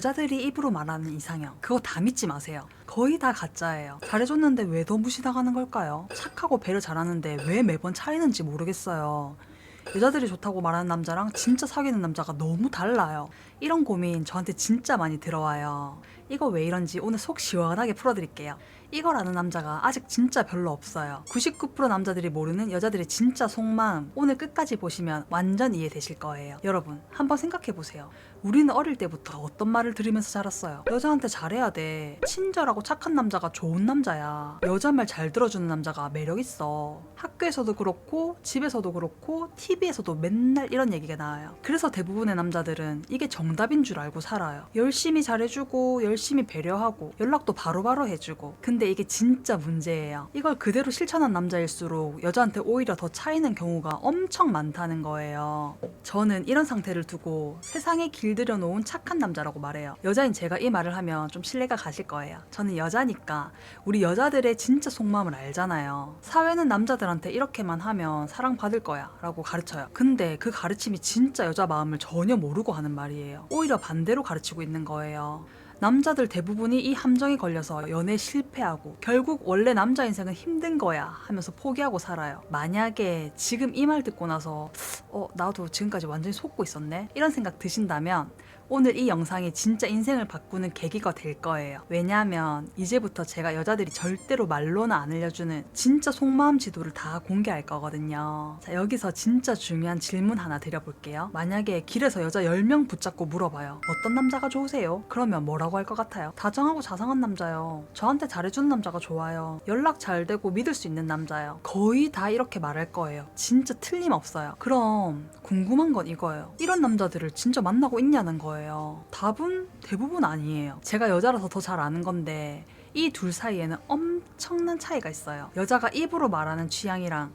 여자들이 입으로 말하는 이상형, 그거 다 믿지 마세요. 거의 다 가짜예요. 잘해줬는데 왜 더 무시당하는 걸까요? 착하고 배려 잘하는데 왜 매번 차이는지 모르겠어요. 여자들이 좋다고 말하는 남자랑 진짜 사귀는 남자가 너무 달라요. 이런 고민 저한테 진짜 많이 들어와요. 이거 왜 이런지 오늘 속 시원하게 풀어드릴게요. 이걸 아는 남자가 아직 진짜 별로 없어요. 99% 남자들이 모르는 여자들의 진짜 속마음, 오늘 끝까지 보시면 완전 이해되실 거예요. 여러분, 한번 생각해보세요. 우리는 어릴 때부터 어떤 말을 들으면서 자랐어요. 여자한테 잘해야 돼. 친절하고 착한 남자가 좋은 남자야. 여자 말 잘 들어주는 남자가 매력있어. 학교에서도 그렇고 집에서도 그렇고 TV에서도 맨날 이런 얘기가 나와요. 그래서 대부분의 남자들은 이게 정답인 줄 알고 살아요. 열심히 잘해주고 열심히 배려하고 연락도 바로바로 해주고. 근데 이게 진짜 문제예요. 이걸 그대로 실천한 남자일수록 여자한테 오히려 더 차이는 경우가 엄청 많다는 거예요. 저는 이런 상태를 두고 세상에 길들여 놓은 착한 남자라고 말해요. 여자인 제가 이 말을 하면 좀 신뢰가 가실 거예요. 저는 여자니까 우리 여자들의 진짜 속마음을 알잖아요. 사회는 남자들한테 이렇게만 하면 사랑받을 거야 라고 가르쳐요. 근데 그 가르침이 진짜 여자 마음을 전혀 모르고 하는 말이에요. 오히려 반대로 가르치고 있는 거예요. 남자들 대부분이 이 함정에 걸려서 연애 실패하고 결국 원래 남자 인생은 힘든 거야 하면서 포기하고 살아요. 만약에 지금 이 말 듣고 나서 나도 지금까지 완전히 속고 있었네 이런 생각 드신다면 오늘 이 영상이 진짜 인생을 바꾸는 계기가 될 거예요. 왜냐하면 이제부터 제가 여자들이 절대로 말로는 안 알려주는 진짜 속마음 지도를 다 공개할 거거든요. 자, 여기서 진짜 중요한 질문 하나 드려볼게요. 만약에 길에서 여자 10명 붙잡고 물어봐요. 어떤 남자가 좋으세요? 그러면 뭐라고 할 것 같아요? 다정하고 자상한 남자요. 저한테 잘해주는 남자가 좋아요. 연락 잘 되고 믿을 수 있는 남자요. 거의 다 이렇게 말할 거예요. 진짜 틀림없어요. 그럼 궁금한 건 이거예요. 이런 남자들을 진짜 만나고 있냐는 거예요. 답은 대부분 아니에요. 제가 여자라서 더 잘 아는 건데 이 둘 사이에는 엄청난 차이가 있어요. 여자가 입으로 말하는 취향이랑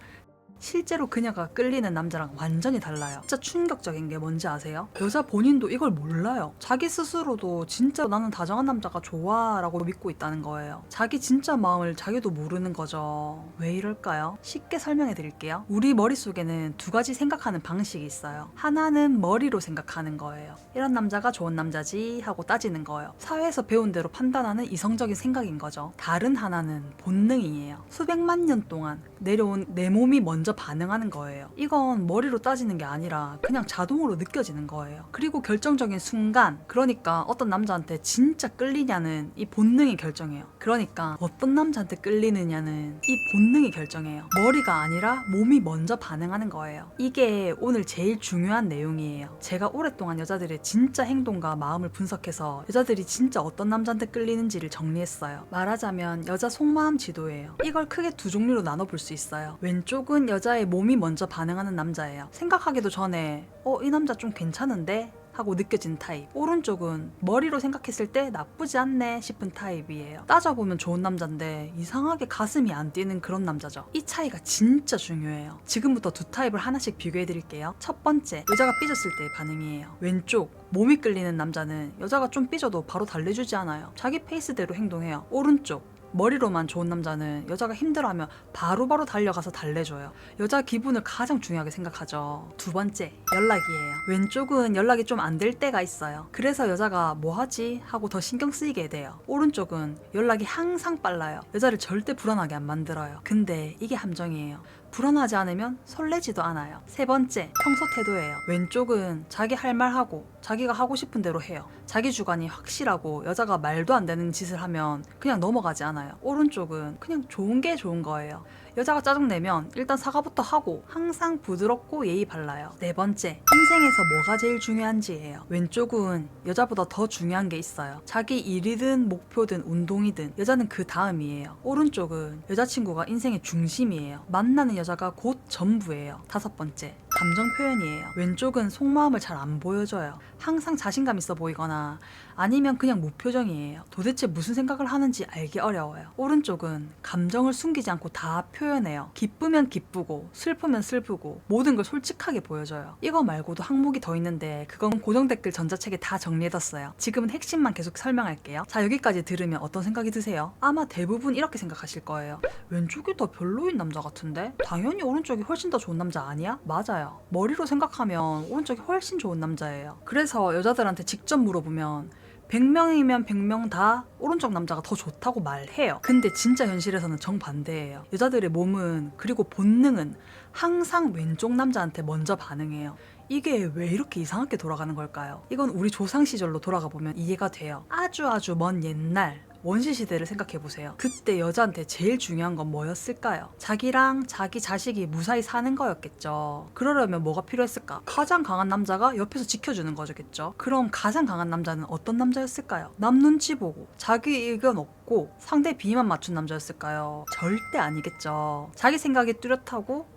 실제로 그녀가 끌리는 남자랑 완전히 달라요. 진짜 충격적인 게 뭔지 아세요? 여자 본인도 이걸 몰라요. 자기 스스로도 진짜 나는 다정한 남자가 좋아 라고 믿고 있다는 거예요. 자기 진짜 마음을 자기도 모르는 거죠. 왜 이럴까요? 쉽게 설명해 드릴게요. 우리 머릿속에는 두 가지 생각하는 방식이 있어요. 하나는 머리로 생각하는 거예요. 이런 남자가 좋은 남자지 하고 따지는 거예요. 사회에서 배운 대로 판단하는 이성적인 생각인 거죠. 다른 하나는 본능이에요. 수백만 년 동안 내려온 내 몸이 먼저 반응하는 거예요. 이건 머리로 따지는 게 아니라 그냥 자동으로 느껴지는 거예요. 그리고 결정적인 순간, 그러니까 어떤 남자한테 진짜 끌리냐는 이 본능이 결정해요. 그러니까 어떤 남자한테 끌리느냐는 이 본능이 결정해요. 머리가 아니라 몸이 먼저 반응하는 거예요. 이게 오늘 제일 중요한 내용이에요. 제가 오랫동안 여자들의 진짜 행동과 마음을 분석해서 여자들이 진짜 어떤 남자한테 끌리는지를 정리했어요. 말하자면 여자 속마음 지도예요. 이걸 크게 두 종류로 나눠볼 수 있어요. 왼쪽은 여자의 몸이 먼저 반응하는 남자예요. 생각하기도 전에 이 남자 좀 괜찮은데? 하고 느껴지는 타입. 오른쪽은 머리로 생각했을 때 나쁘지 않네 싶은 타입이에요. 따져보면 좋은 남자인데 이상하게 가슴이 안 뛰는 그런 남자죠. 이 차이가 진짜 중요해요. 지금부터 두 타입을 하나씩 비교해드릴게요. 첫 번째, 여자가 삐졌을 때의 반응이에요. 왼쪽, 몸이 끌리는 남자는 여자가 좀 삐져도 바로 달래주지 않아요. 자기 페이스대로 행동해요. 오른쪽, 머리로만 좋은 남자는 여자가 힘들어하면 바로바로 달려가서 달래줘요. 여자 기분을 가장 중요하게 생각하죠. 두 번째, 연락이에요. 왼쪽은 연락이 좀 안 될 때가 있어요. 그래서 여자가 뭐 하지? 하고 더 신경 쓰이게 돼요. 오른쪽은 연락이 항상 빨라요. 여자를 절대 불안하게 안 만들어요. 근데 이게 함정이에요. 불안하지 않으면 설레지도 않아요. 세 번째, 평소 태도예요. 왼쪽은 자기 할 말 하고 자기가 하고 싶은 대로 해요. 자기 주관이 확실하고 여자가 말도 안 되는 짓을 하면 그냥 넘어가지 않아요. 오른쪽은 그냥 좋은 게 좋은 거예요. 여자가 짜증내면 일단 사과부터 하고 항상 부드럽고 예의 발라요. 네 번째, 인생에서 뭐가 제일 중요한지예요. 왼쪽은 여자보다 더 중요한 게 있어요. 자기 일이든 목표든 운동이든 여자는 그 다음이에요. 오른쪽은 여자친구가 인생의 중심이에요. 만나는 여자가 곧 전부예요. 다섯 번째, 감정 표현이에요. 왼쪽은 속마음을 잘 안 보여줘요. 항상 자신감 있어 보이거나 아니면 그냥 무표정이에요. 도대체 무슨 생각을 하는지 알기 어려워요. 오른쪽은 감정을 숨기지 않고 다 표현해요. 기쁘면 기쁘고 슬프면 슬프고 모든 걸 솔직하게 보여줘요. 이거 말고도 항목이 더 있는데 그건 고정 댓글 전자책에 다 정리해뒀어요. 지금은 핵심만 계속 설명할게요. 자, 여기까지 들으면 어떤 생각이 드세요? 아마 대부분 이렇게 생각하실 거예요. 왼쪽이 더 별로인 남자 같은데? 당연히 오른쪽이 훨씬 더 좋은 남자 아니야? 맞아요. 머리로 생각하면 오른쪽이 훨씬 좋은 남자예요. 그래서 여자들한테 직접 물어보면 100명이면 100명 다 오른쪽 남자가 더 좋다고 말해요. 근데 진짜 현실에서는 정반대예요. 여자들의 몸은 그리고 본능은 항상 왼쪽 남자한테 먼저 반응해요. 이게 왜 이렇게 이상하게 돌아가는 걸까요? 이건 우리 조상 시절로 돌아가 보면 이해가 돼요. 아주 먼 옛날 원시 시대를 생각해 보세요. 그때 여자한테 제일 중요한 건 뭐였을까요? 자기랑 자기 자식이 무사히 사는 거였겠죠. 그러려면 뭐가 필요했을까? 가장 강한 남자가 옆에서 지켜주는 거겠죠. 그럼 가장 강한 남자는 어떤 남자였을까요? 남 눈치 보고 자기 의견 없고 상대 비위만 맞춘 남자였을까요? 절대 아니겠죠. 자기 생각이 뚜렷하고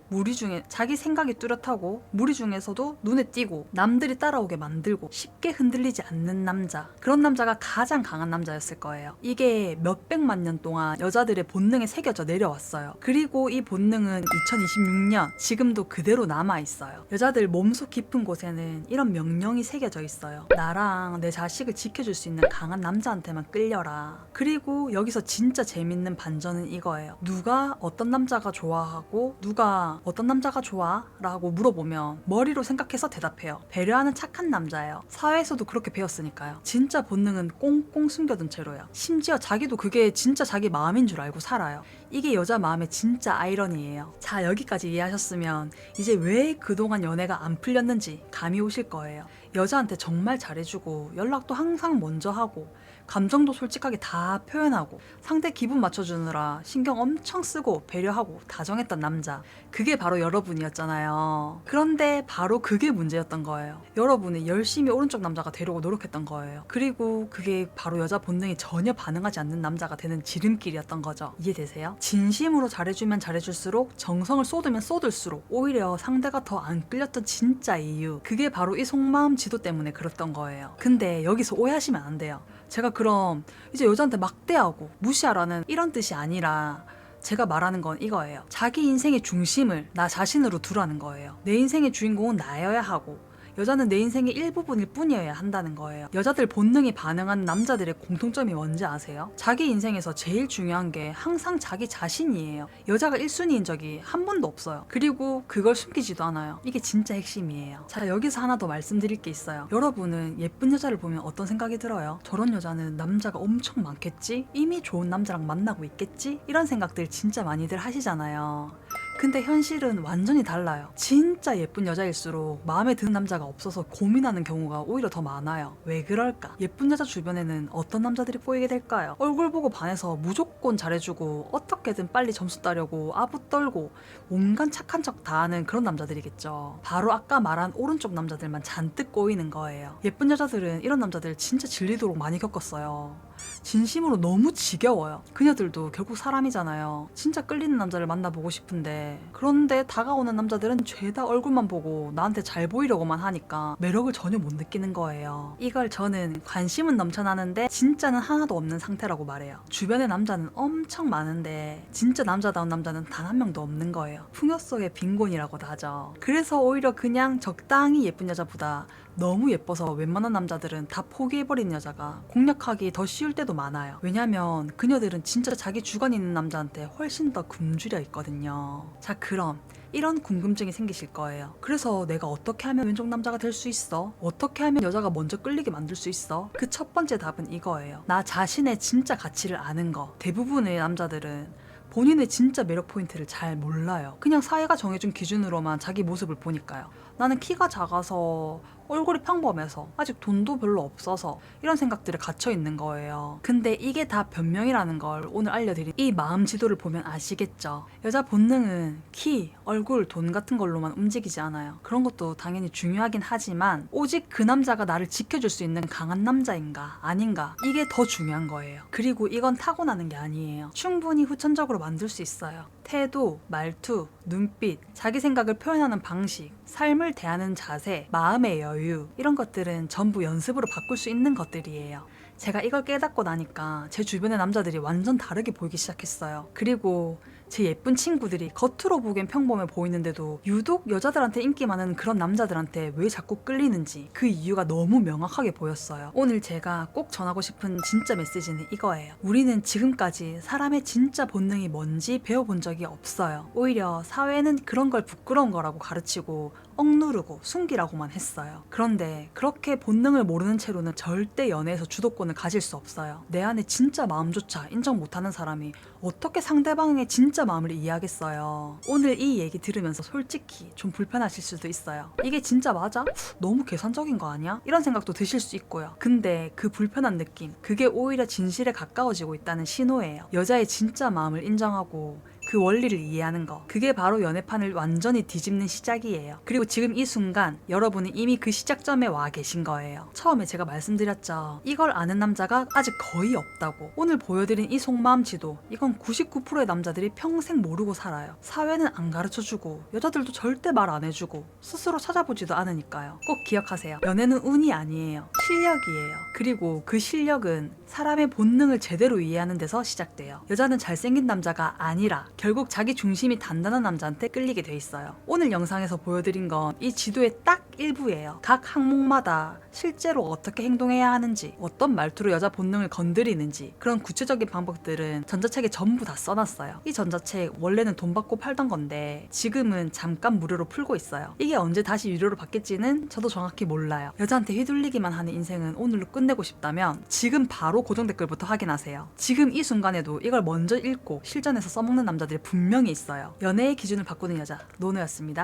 무리 중에서도 눈에 띄고 남들이 따라오게 만들고 쉽게 흔들리지 않는 남자, 그런 남자가 가장 강한 남자였을 거예요. 이게 몇백만 년 동안 여자들의 본능에 새겨져 내려왔어요. 그리고 이 본능은 2026년 지금도 그대로 남아있어요. 여자들 몸속 깊은 곳에는 이런 명령이 새겨져 있어요. 나랑 내 자식을 지켜줄 수 있는 강한 남자한테만 끌려라. 그리고 여기서 진짜 재밌는 반전은 이거예요. 누가 어떤 남자가 좋아하고 누가 어떤 남자가 좋아? 라고 물어보면 머리로 생각해서 대답해요. 배려하는 착한 남자예요. 사회에서도 그렇게 배웠으니까요. 진짜 본능은 꽁꽁 숨겨둔 채로요. 심지어 자기도 그게 진짜 자기 마음인 줄 알고 살아요. 이게 여자 마음의 진짜 아이러니예요. 자, 여기까지 이해하셨으면 이제 왜 그동안 연애가 안 풀렸는지 감이 오실 거예요. 여자한테 정말 잘해주고 연락도 항상 먼저 하고 감정도 솔직하게 다 표현하고 상대 기분 맞춰주느라 신경 엄청 쓰고 배려하고 다정했던 남자, 그게 바로 여러분이었잖아요. 그런데 바로 그게 문제였던 거예요. 여러분이 열심히 오른쪽 남자가 되려고 노력했던 거예요. 그리고 그게 바로 여자 본능이 전혀 반응하지 않는 남자가 되는 지름길이었던 거죠. 이해되세요? 진심으로 잘해주면 잘해줄수록, 정성을 쏟으면 쏟을수록 오히려 상대가 더 안 끌렸던 진짜 이유, 그게 바로 이 속마음 지도 때문에 그랬던 거예요. 근데 여기서 오해하시면 안 돼요. 제가 그럼 이제 여자한테 막대하고 무시하라는 이런 뜻이 아니라, 제가 말하는 건 이거예요. 자기 인생의 중심을 나 자신으로 두라는 거예요. 내 인생의 주인공은 나여야 하고 여자는 내 인생의 일부분일 뿐이어야 한다는 거예요. 여자들 본능이 반응하는 남자들의 공통점이 뭔지 아세요? 자기 인생에서 제일 중요한 게 항상 자기 자신이에요. 여자가 1순위인 적이 한 번도 없어요. 그리고 그걸 숨기지도 않아요. 이게 진짜 핵심이에요. 자, 여기서 하나 더 말씀드릴 게 있어요. 여러분은 예쁜 여자를 보면 어떤 생각이 들어요? 저런 여자는 남자가 엄청 많겠지? 이미 좋은 남자랑 만나고 있겠지? 이런 생각들 진짜 많이들 하시잖아요. 근데 현실은 완전히 달라요. 진짜 예쁜 여자일수록 마음에 드는 남자가 없어서 고민하는 경우가 오히려 더 많아요. 왜 그럴까? 예쁜 여자 주변에는 어떤 남자들이 꼬이게 될까요? 얼굴 보고 반해서 무조건 잘해주고 어떻게든 빨리 점수 따려고 아부 떨고 온갖 착한 척 다 하는 그런 남자들이겠죠. 바로 아까 말한 오른쪽 남자들만 잔뜩 꼬이는 거예요. 예쁜 여자들은 이런 남자들 진짜 질리도록 많이 겪었어요. 진심으로 너무 지겨워요. 그녀들도 결국 사람이잖아요. 진짜 끌리는 남자를 만나보고 싶은데, 그런데 다가오는 남자들은 죄다 얼굴만 보고 나한테 잘 보이려고만 하니까 매력을 전혀 못 느끼는 거예요. 이걸 저는 관심은 넘쳐나는데 진짜는 하나도 없는 상태라고 말해요. 주변에 남자는 엄청 많은데 진짜 남자다운 남자는 단 한 명도 없는 거예요. 풍요 속의 빈곤이라고도 하죠. 그래서 오히려 그냥 적당히 예쁜 여자보다 너무 예뻐서 웬만한 남자들은 다 포기해버리는 여자가 공략하기 더 쉬울 때도 많아요. 왜냐면 그녀들은 진짜 자기 주관 있는 남자한테 훨씬 더 굶주려 있거든요. 자, 그럼 이런 궁금증이 생기실 거예요. 그래서 내가 어떻게 하면 왼쪽 남자가 될 수 있어? 어떻게 하면 여자가 먼저 끌리게 만들 수 있어? 그 첫 번째 답은 이거예요. 나 자신의 진짜 가치를 아는 거. 대부분의 남자들은 본인의 진짜 매력 포인트를 잘 몰라요. 그냥 사회가 정해준 기준으로만 자기 모습을 보니까요. 나는 키가 작아서, 얼굴이 평범해서, 아직 돈도 별로 없어서 이런 생각들에 갇혀 있는 거예요. 근데 이게 다 변명이라는 걸 오늘 알려드린 이 마음 지도를 보면 아시겠죠? 여자 본능은 키, 얼굴, 돈 같은 걸로만 움직이지 않아요. 그런 것도 당연히 중요하긴 하지만 오직 그 남자가 나를 지켜줄 수 있는 강한 남자인가 아닌가, 이게 더 중요한 거예요. 그리고 이건 타고나는 게 아니에요. 충분히 후천적으로 만들 수 있어요. 태도, 말투, 눈빛, 자기 생각을 표현하는 방식, 삶을 대하는 자세, 마음의 여유, 이런 것들은 전부 연습으로 바꿀 수 있는 것들이에요. 제가 이걸 깨닫고 나니까 제 주변의 남자들이 완전 다르게 보이기 시작했어요. 그리고 제 예쁜 친구들이 겉으로 보기엔 평범해 보이는데도 유독 여자들한테 인기 많은 그런 남자들한테 왜 자꾸 끌리는지 그 이유가 너무 명확하게 보였어요. 오늘 제가 꼭 전하고 싶은 진짜 메시지는 이거예요. 우리는 지금까지 사람의 진짜 본능이 뭔지 배워본 적이 없어요. 오히려 사회는 그런 걸 부끄러운 거라고 가르치고 억누르고 숨기라고만 했어요. 그런데 그렇게 본능을 모르는 채로는 절대 연애에서 주도권을 가질 수 없어요. 내 안에 진짜 마음조차 인정 못하는 사람이 어떻게 상대방의 진짜 마음을 이해하겠어요. 오늘 이 얘기 들으면서 솔직히 좀 불편하실 수도 있어요. 이게 진짜 맞아? 너무 계산적인 거 아니야? 이런 생각도 드실 수 있고요. 근데 그 불편한 느낌, 그게 오히려 진실에 가까워지고 있다는 신호예요. 여자의 진짜 마음을 인정하고 그 원리를 이해하는 거, 그게 바로 연애판을 완전히 뒤집는 시작이에요. 그리고 지금 이 순간 여러분은 이미 그 시작점에 와 계신 거예요. 처음에 제가 말씀드렸죠. 이걸 아는 남자가 아직 거의 없다고. 오늘 보여드린 이 속마음 지도, 이건 99%의 남자들이 평생 모르고 살아요. 사회는 안 가르쳐주고 여자들도 절대 말 안 해주고 스스로 찾아보지도 않으니까요. 꼭 기억하세요. 연애는 운이 아니에요. 실력이에요. 그리고 그 실력은 사람의 본능을 제대로 이해하는 데서 시작돼요. 여자는 잘생긴 남자가 아니라 결국 자기 중심이 단단한 남자한테 끌리게 돼 있어요. 오늘 영상에서 보여드린 건 이 지도의 딱 일부예요. 각 항목마다 실제로 어떻게 행동해야 하는지, 어떤 말투로 여자 본능을 건드리는지, 그런 구체적인 방법들은 전자책에 전부 다 써놨어요. 이 전자책 원래는 돈 받고 팔던 건데 지금은 잠깐 무료로 풀고 있어요. 이게 언제 다시 유료로 받겠지는 저도 정확히 몰라요. 여자한테 휘둘리기만 하는 인생은 오늘로 끝내고 싶다면 지금 바로 고정 댓글부터 확인하세요. 지금 이 순간에도 이걸 먼저 읽고 실전에서 써먹는 남자들이 분명히 있어요. 연애의 기준을 바꾸는 여자, 노노였습니다.